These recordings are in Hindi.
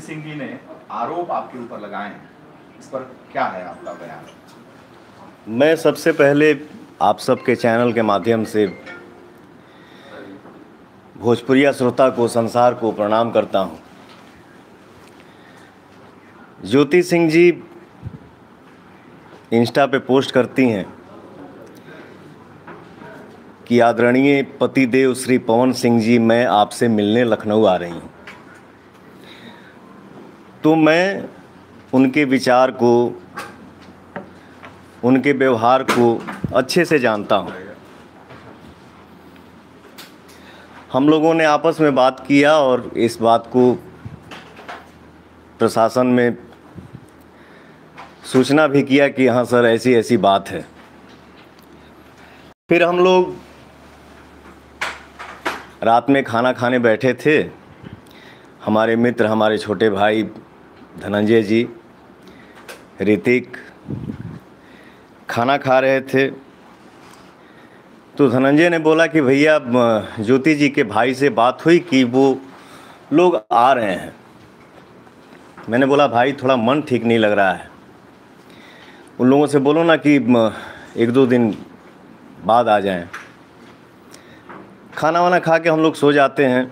सिंह जी ने आरोप आपके ऊपर लगाए हैं, इस पर क्या है आपका बयान? मैं सबसे पहले आप सबके चैनल के माध्यम से भोजपुरिया श्रोता को, संसार को प्रणाम करता हूं। ज्योति सिंह जी इंस्टा पे पोस्ट करती हैं कि आदरणीय पतिदेव श्री पवन सिंह जी, मैं आपसे मिलने लखनऊ आ रही हूं। तो मैं उनके विचार को, उनके व्यवहार को अच्छे से जानता हूं। हम लोगों ने आपस में बात किया और इस बात को प्रशासन में सूचना भी किया कि हाँ सर, ऐसी ऐसी बात है। फिर हम लोग रात में खाना खाने बैठे थे। हमारे मित्र, हमारे छोटे भाई धनंजय जी, ऋतिक खाना खा रहे थे। तो धनंजय ने बोला कि भैया, ज्योति जी के भाई से बात हुई कि वो लोग आ रहे हैं। मैंने बोला भाई, थोड़ा मन ठीक नहीं लग रहा है, उन लोगों से बोलो ना कि 1-2 दिन बाद आ जाएं। खाना वाना खा के हम लोग सो जाते हैं।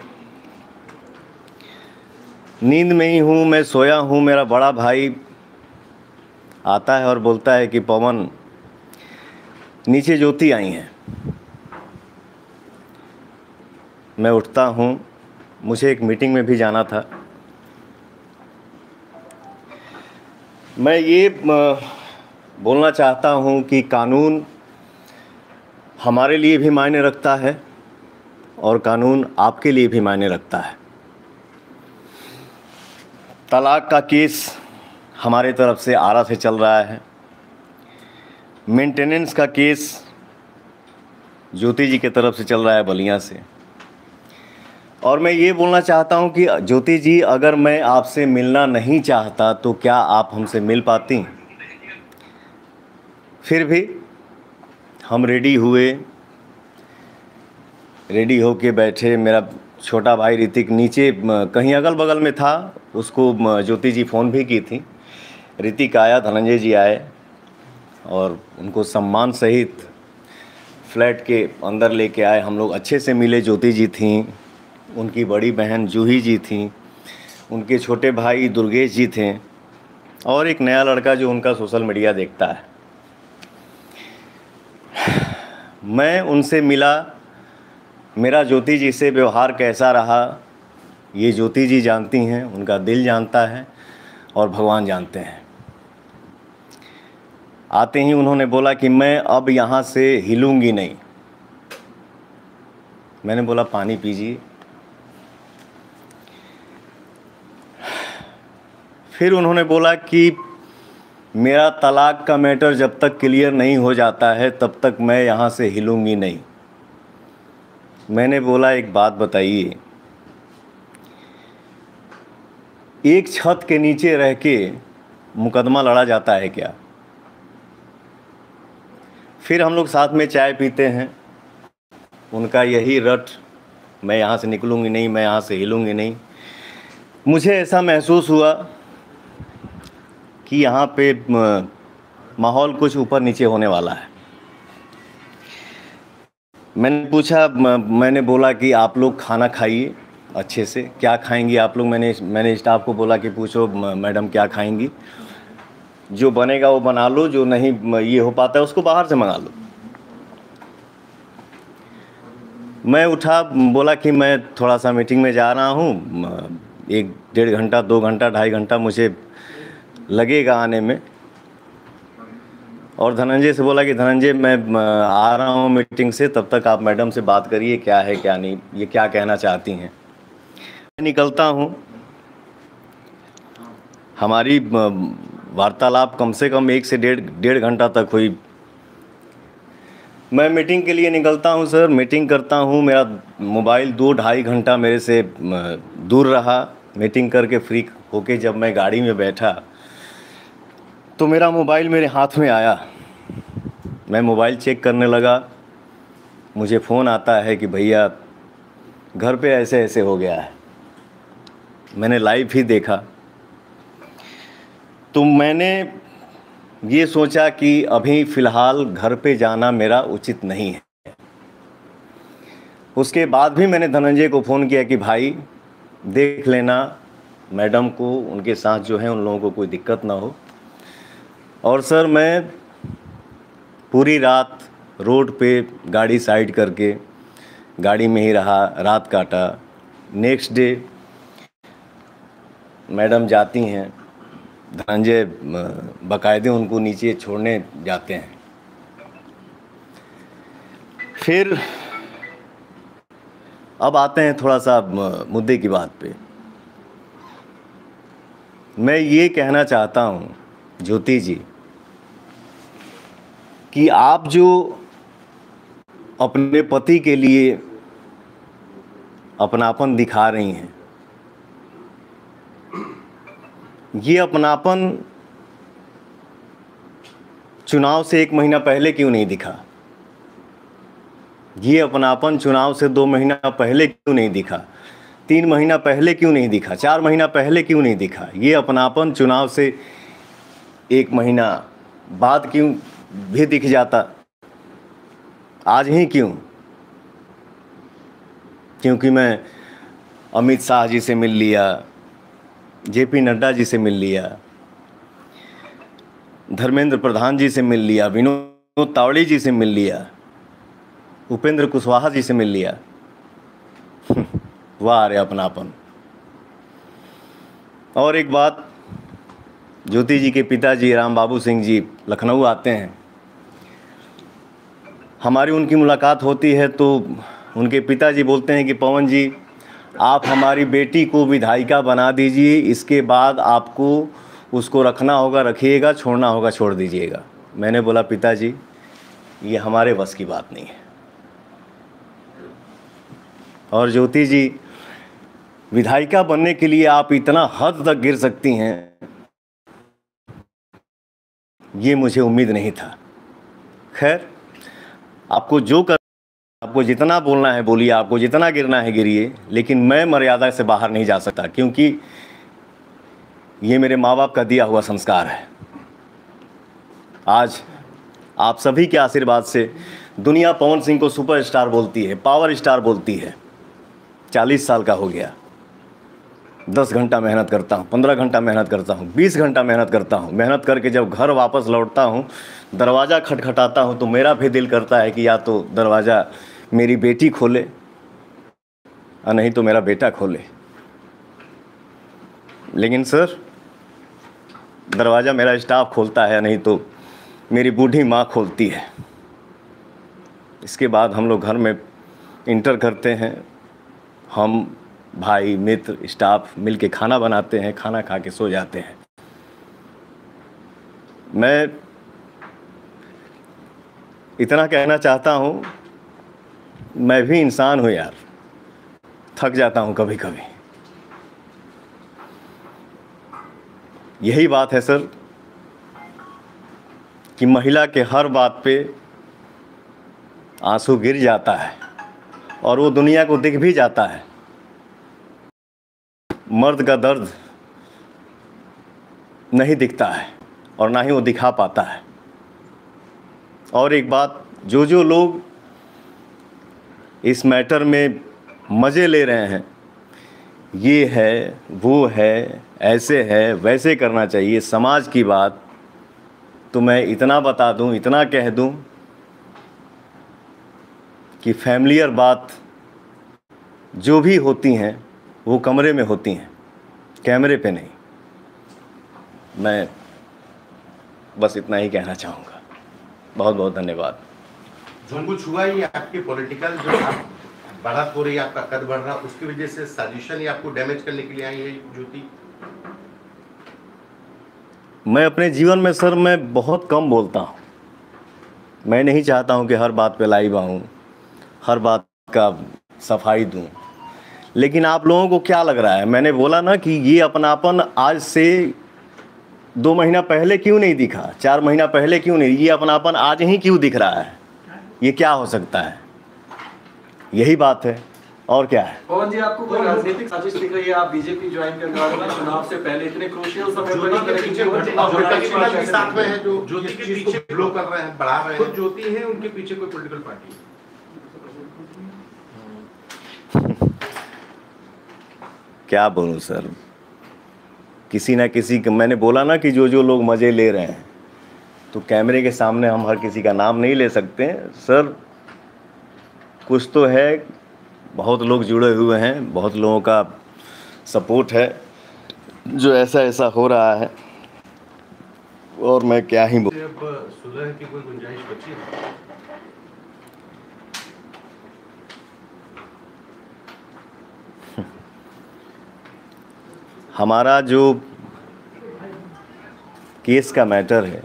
नींद में ही हूँ, मैं सोया हूँ। मेरा बड़ा भाई आता है और बोलता है कि पवन, नीचे ज्योति आई हैं। मैं उठता हूँ, मुझे एक मीटिंग में भी जाना था। मैं ये बोलना चाहता हूँ कि कानून हमारे लिए भी मायने रखता है और कानून आपके लिए भी मायने रखता है। तलाक का केस हमारे तरफ से आरा से चल रहा है। मेंटेनेंस का केस ज्योति जी की तरफ से चल रहा है, बलिया से। और मैं ये बोलना चाहता हूँ कि ज्योति जी, अगर मैं आपसे मिलना नहीं चाहता तो क्या आप हमसे मिल पाती? फिर भी हम रेडी हुए, रेडी होके बैठे। मेरा छोटा भाई ऋतिक नीचे कहीं अगल बगल में था, उसको ज्योति जी फ़ोन भी की थी। ऋतिक आया, धनंजय जी आए और उनको सम्मान सहित फ्लैट के अंदर लेके आए। हम लोग अच्छे से मिले। ज्योति जी थीं, उनकी बड़ी बहन जूही जी थीं, उनके छोटे भाई दुर्गेश जी थे और एक नया लड़का जो उनका सोशल मीडिया देखता है। मैं उनसे मिला। मेरा ज्योति जी से व्यवहार कैसा रहा, ये ज्योति जी जानती हैं, उनका दिल जानता है और भगवान जानते हैं। आते ही उन्होंने बोला कि मैं अब यहाँ से हिलूंगी नहीं। मैंने बोला पानी पीजिए। फिर उन्होंने बोला कि मेरा तलाक का मैटर जब तक क्लियर नहीं हो जाता है तब तक मैं यहाँ से हिलूंगी नहीं। मैंने बोला एक बात बताइए, एक छत के नीचे रह के मुकदमा लड़ा जाता है क्या? फिर हम लोग साथ में चाय पीते हैं। उनका यही रट, मैं यहाँ से निकलूंगी नहीं, मैं यहाँ से हिलूंगी नहीं। मुझे ऐसा महसूस हुआ कि यहाँ पे माहौल कुछ ऊपर नीचे होने वाला है। मैंने पूछा, मैंने बोला कि आप लोग खाना खाइए अच्छे से। क्या खाएंगी आप लोग? मैंने स्टाफ को बोला कि पूछो मैडम क्या खाएंगी, जो बनेगा वो बना लो, जो नहीं ये हो पाता है उसको बाहर से मंगा लो। मैं उठा, बोला कि मैं थोड़ा सा मीटिंग में जा रहा हूँ, 1-1.5 घंटा, 2 घंटा, 2.5 घंटा मुझे लगेगा आने में। और धनंजय से बोला कि धनंजय, मैं आ रहा हूँ मीटिंग से, तब तक आप मैडम से बात करिए क्या है क्या नहीं, ये क्या कहना चाहती हैं। मैं निकलता हूँ। हमारी वार्तालाप कम से कम 1 से 1.5 घंटा तक हुई। मैं मीटिंग के लिए निकलता हूँ सर, मीटिंग करता हूँ। मेरा मोबाइल 2-2.5 घंटा मेरे से दूर रहा। मीटिंग करके फ्री होके जब मैं गाड़ी में बैठा तो मेरा मोबाइल मेरे हाथ में आया। मैं मोबाइल चेक करने लगा। मुझे फ़ोन आता है कि भैया घर पे ऐसे ऐसे हो गया है। मैंने लाइव ही देखा। तो मैंने ये सोचा कि अभी फ़िलहाल घर पे जाना मेरा उचित नहीं है। उसके बाद भी मैंने धनंजय को फ़ोन किया कि भाई देख लेना मैडम को, उनके साथ जो है उन लोगों को कोई दिक्कत ना हो। और सर मैं पूरी रात रोड पे गाड़ी साइड करके गाड़ी में ही रहा, रात काटा। नेक्स्ट डे मैडम जाती हैं, धनंजय बाकायदे उनको नीचे छोड़ने जाते हैं। फिर अब आते हैं थोड़ा सा मुद्दे की बात पे। मैं ये कहना चाहता हूँ ज्योति जी कि आप जो अपने पति के लिए अपनापन दिखा रही हैं, ये अपनापन चुनाव से 1 महीना पहले क्यों नहीं दिखा? ये अपनापन चुनाव से 2 महीना पहले क्यों नहीं दिखा? 3 महीना पहले क्यों नहीं दिखा? 4 महीना पहले क्यों नहीं दिखा? ये अपनापन चुनाव से 1 महीना बाद क्यों भी दिख जाता? आज ही क्यों? क्योंकि मैं अमित शाह जी से मिल लिया, जेपी नड्डा जी से मिल लिया, धर्मेंद्र प्रधान जी से मिल लिया, विनोद तावड़े जी से मिल लिया, उपेंद्र कुशवाहा जी से मिल लिया। वाह रे अपनापन। और एक बात, ज्योति जी के पिताजी राम बाबू सिंह जी लखनऊ आते हैं, हमारी उनकी मुलाकात होती है तो उनके पिताजी बोलते हैं कि पवन जी आप हमारी बेटी को विधायिका बना दीजिए, इसके बाद आपको उसको रखना होगा रखिएगा, छोड़ना होगा छोड़ दीजिएगा। मैंने बोला पिताजी ये हमारे बस की बात नहीं है। और ज्योति जी विधायिका बनने के लिए आप इतना हद तक गिर सकती हैं, ये मुझे उम्मीद नहीं था। खैर आपको जो कर, आपको जितना बोलना है बोलिए, आपको जितना गिरना है गिरिए, लेकिन मैं मर्यादा से बाहर नहीं जा सकता, क्योंकि ये मेरे माँ बाप का दिया हुआ संस्कार है। आज आप सभी के आशीर्वाद से दुनिया पवन सिंह को सुपरस्टार बोलती है, पावर स्टार बोलती है। 40 साल का हो गया, 10 घंटा मेहनत करता हूँ, 15 घंटा मेहनत करता हूँ, 20 घंटा मेहनत करता हूँ। मेहनत करके जब घर वापस लौटता हूँ, दरवाज़ा खटखटाता हूँ तो मेरा भी दिल करता है कि या तो दरवाज़ा मेरी बेटी खोले और नहीं तो मेरा बेटा खोले। लेकिन सर दरवाज़ा मेरा स्टाफ खोलता है, नहीं तो मेरी बूढ़ी माँ खोलती है। इसके बाद हम लोग घर में इंटर करते हैं, हम भाई मित्र स्टाफ मिल के खाना बनाते हैं, खाना खा के सो जाते हैं। मैं इतना कहना चाहता हूँ, मैं भी इंसान हूँ यार, थक जाता हूँ कभी कभी। यही बात है सर कि महिला के हर बात पे आंसू गिर जाता है और वो दुनिया को दिख भी जाता है। मर्द का दर्द नहीं दिखता है और ना ही वो दिखा पाता है। और एक बात, जो लोग इस मैटर में मज़े ले रहे हैं, ये है वो है, ऐसे है वैसे करना चाहिए, समाज की बात, तो मैं इतना बता दूं, इतना कह दूं कि फैमिलियर बात जो भी होती हैं वो कमरे में होती हैं, कैमरे पे नहीं। मैं बस इतना ही कहना चाहूँगा। बहुत बहुत धन्यवाद। जो कुछ हुआ ये आपकी पॉलिटिकल जो बढ़त हो रही है, आपका कद बढ़ रहा, उसकी वजह से साजिशन ही आपको डैमेज करने के लिए आई है ज्योति? मैं अपने जीवन में सर मैं बहुत कम बोलता हूँ। मैं नहीं चाहता हूँ कि हर बात पे लाइव आऊँ, हर बात का सफाई दूँ। लेकिन आप लोगों को क्या लग रहा है? मैंने बोला ना कि ये अपनापन आज से 2 महीना पहले क्यों नहीं दिखा, 4 महीना पहले क्यों नहीं, ये अपनापन आज ही क्यों दिख रहा है? ये क्या हो सकता है? यही बात है। और क्या है। पवन जी, आपको कोई राजनीतिक साजिश दिख रही है? आप बीजेपी ज्वाइन करने वाले हैं, चुनाव से पहले इतने क्रूशियल समय पर इस तरह की ज्योति साथ में है जो ज्योति के चीज को पीछे ब्लो कर रहे हैं, बढ़ा रहे खुद हैं। ज्योति है, उनके पीछे कोई पॉलिटिकल पार्टी है? क्या बोलूं सर, किसी ना किसी का, मैंने बोला ना कि जो जो लोग मज़े ले रहे हैं, तो कैमरे के सामने हम हर किसी का नाम नहीं ले सकते हैं सर। कुछ तो है, बहुत लोग जुड़े हुए हैं, बहुत लोगों का सपोर्ट है जो ऐसा ऐसा हो रहा है, और मैं क्या ही बोलूं। अब सुलह की कोई गुंजाइश बची है? हमारा जो केस का मैटर है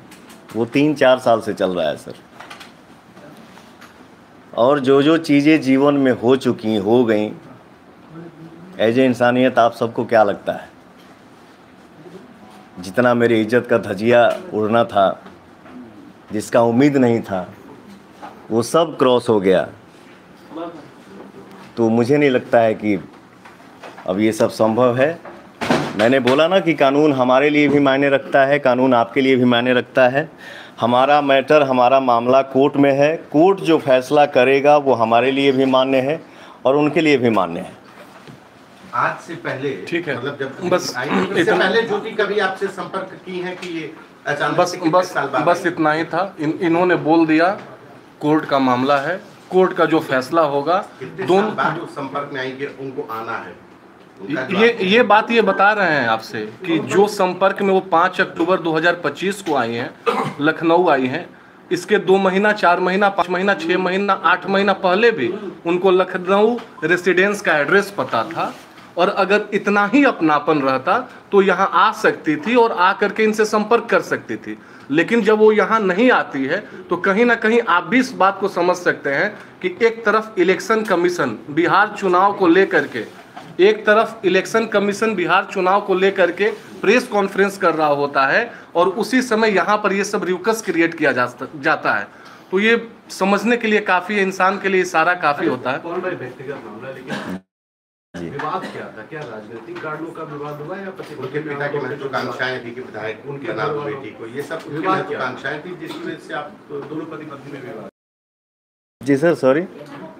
वो 3-4 साल से चल रहा है सर, और जो जो चीज़ें जीवन में हो चुकी हो गई, एज ए इंसानियत आप सबको क्या लगता है, जितना मेरी इज्जत का धजिया उड़ना था, जिसका उम्मीद नहीं था, वो सब क्रॉस हो गया। तो मुझे नहीं लगता है कि अब ये सब संभव है। मैंने बोला ना कि कानून हमारे लिए भी मायने रखता है, कानून आपके लिए भी मायने रखता है। हमारा मैटर, हमारा मामला कोर्ट में है, कोर्ट जो फैसला करेगा वो हमारे लिए भी मान्य है और उनके लिए भी मान्य है। आज से पहले, ठीक है, मतलब जब बस आई थी, इससे पहले ज्योति कभी आपसे संपर्क की है कि ये अचानक बस से कितने बस साल बाद बस आई? इतना ही था। इन्होंने बोल दिया कोर्ट का मामला है, कोर्ट का जो फैसला होगा, कितने साल दोनों बाद वो संपर्क में आई कि उनको आना है? उनका ये बात ये बता रहे हैं आपसे कि जो संपर्क में वो 5 अक्टूबर 2025 को आई हैं, लखनऊ आई हैं, इसके 2 महीना, 4 महीना, 5 महीना, 6 महीना, 8 महीना पहले भी उनको लखनऊ रेसिडेंस का एड्रेस पता था, और अगर इतना ही अपनापन रहता तो यहाँ आ सकती थी और आ करके इनसे संपर्क कर सकती थी। लेकिन जब वो यहाँ नहीं आती है तो कहीं ना कहीं आप भी इस बात को समझ सकते हैं कि एक तरफ इलेक्शन कमीशन बिहार चुनाव को लेकर के, एक तरफ इलेक्शन कमीशन बिहार चुनाव को लेकर के प्रेस कॉन्फ्रेंस कर रहा होता है, और उसी समय यहाँ पर ये सब रिउकस क्रिएट किया जाता है। तो ये समझने के लिए काफ़ी है, इंसान के लिए इशारा काफ़ी होता है। कौन भाई व्यक्तिगत मामला, लेकिन विवाद क्या था? क्या राजनीतिक कारणों का विवाद हुआ या पति उनके पिता की महत्वाकांक्षाएं थी कि विधायक उनके बना दो परिवार- बेटी को, ये सब उनकी विवाद क्या? महत्वाकांक्षाएं थी जिसकी वजह से आप दोनों पति पत्नी में विवाद? जी सर, सॉरी।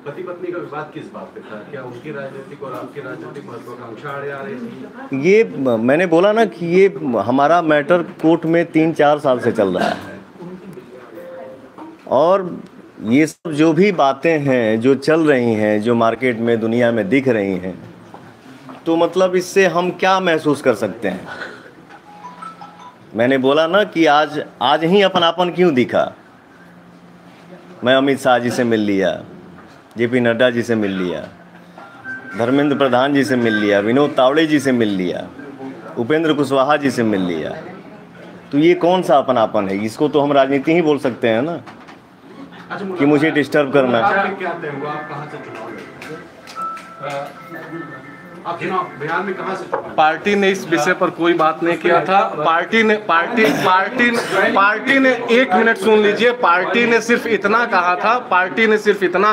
पति पत्नी का विवाद किस बात पे था? क्या उनकी राजनीतिक और आपकी राजनीतिक महत्वाकांक्षा आड़े आ रही थी? ये मैंने बोला ना कि ये हमारा मैटर कोर्ट में 3-4 साल से चल रहा है, और ये सब जो भी बातें हैं जो चल रही हैं, जो मार्केट में दुनिया में दिख रही हैं, तो मतलब इससे हम क्या महसूस कर सकते हैं। मैंने बोला ना कि आज ही अपनापन क्यों दिखा। मैं अमित शाह जी से मिल लिया, जेपी नड्डा जी से मिल लिया, धर्मेंद्र प्रधान जी से मिल लिया, विनोद तावड़े जी से मिल लिया, उपेंद्र कुशवाहा जी से मिल लिया। तो ये कौन सा अपनापन है? इसको तो हम राजनीति ही बोल सकते हैं ना, कि मुझे डिस्टर्ब करना। क्या तय हुआ? आप कहाँ से चुनाव लड़े? आप चुनाव बिहार में कहाँ से चुनाव? पार्टी ने इस विषय पर कोई बात नहीं किया था। पार्टी ने 1 मिनट सुन लीजिए। पार्टी ने सिर्फ इतना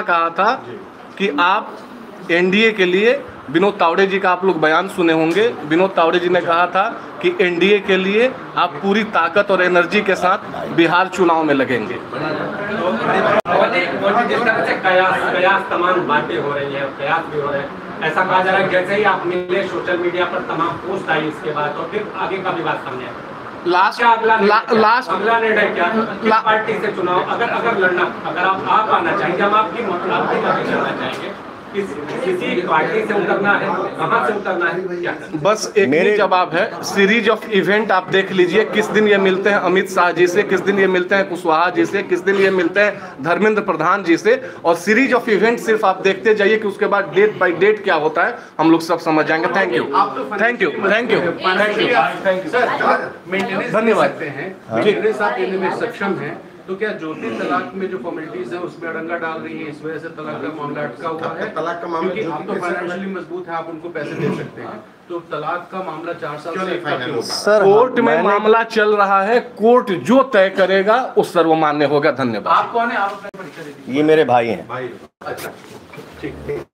कहा था कि आप एनडीए के लिए, विनोद तावड़े जी का आप लोग बयान सुने होंगे, विनोद तावड़े जी ने कहा था कि एनडीए के लिए आप पूरी ताकत और एनर्जी के साथ बिहार चुनाव में लगेंगे। जिस तरह से कयास तमाम बातें हो रही हैं, कयास भी हो रहे हैं, ऐसा कहा जा रहा है जैसे ही आप मिले सोशल मीडिया पर तमाम पोस्ट आई इसके बाद, और फिर आगे का विवाद सामने आया। अगला निर्णय क्या? पार्टी से चुनाव अगर लड़ना, अगर आप आना चाहेंगे, हम आपकी मदद करना चाहेंगे, किसी पार्टी से उतरना है, कहां से उतरना है, क्या? बस एक ही जवाब है, सीरीज ऑफ इवेंट आप देख लीजिए। किस दिन ये मिलते हैं अमित शाह जी से, किस दिन ये मिलते हैं कुशवाहा जी से, किस दिन ये मिलते हैं धर्मेंद्र प्रधान जी से, और सीरीज ऑफ इवेंट सिर्फ आप देखते जाइए कि उसके बाद डेट बाय डेट क्या होता है, हम लोग सब समझ जाएंगे। Thank you, thank you, thank you, thank you, धन्यवाद हैं। हाँ। मेंटेनेंस आप देने में सक्षम हैं, तो क्या ज्योति तलाक में जो फॉर्मेलिटीज है उसमें अड़ंगा डाल रही है, इस वजह से तलाक का मामला अटका हुआ है? तलाक का मामला क्योंकि आप तो ज्योति के साथ- फाइनेंशियली मजबूत है, आप उनको पैसे दे सकते हैं, तो तलाक का मामला 4 साल क्यों से नहीं अटका फाइनल क्यों होगा? होगा? सर, कोर्ट में मैंने- मामला चल रहा है, कोर्ट जो तय करेगा वो सर्वमान्य होगा। धन्यवाद। आप कौन है? आप अपना परिचय दीजिए। ये मेरे भाई हैं। भाई, अच्छा, ठीक।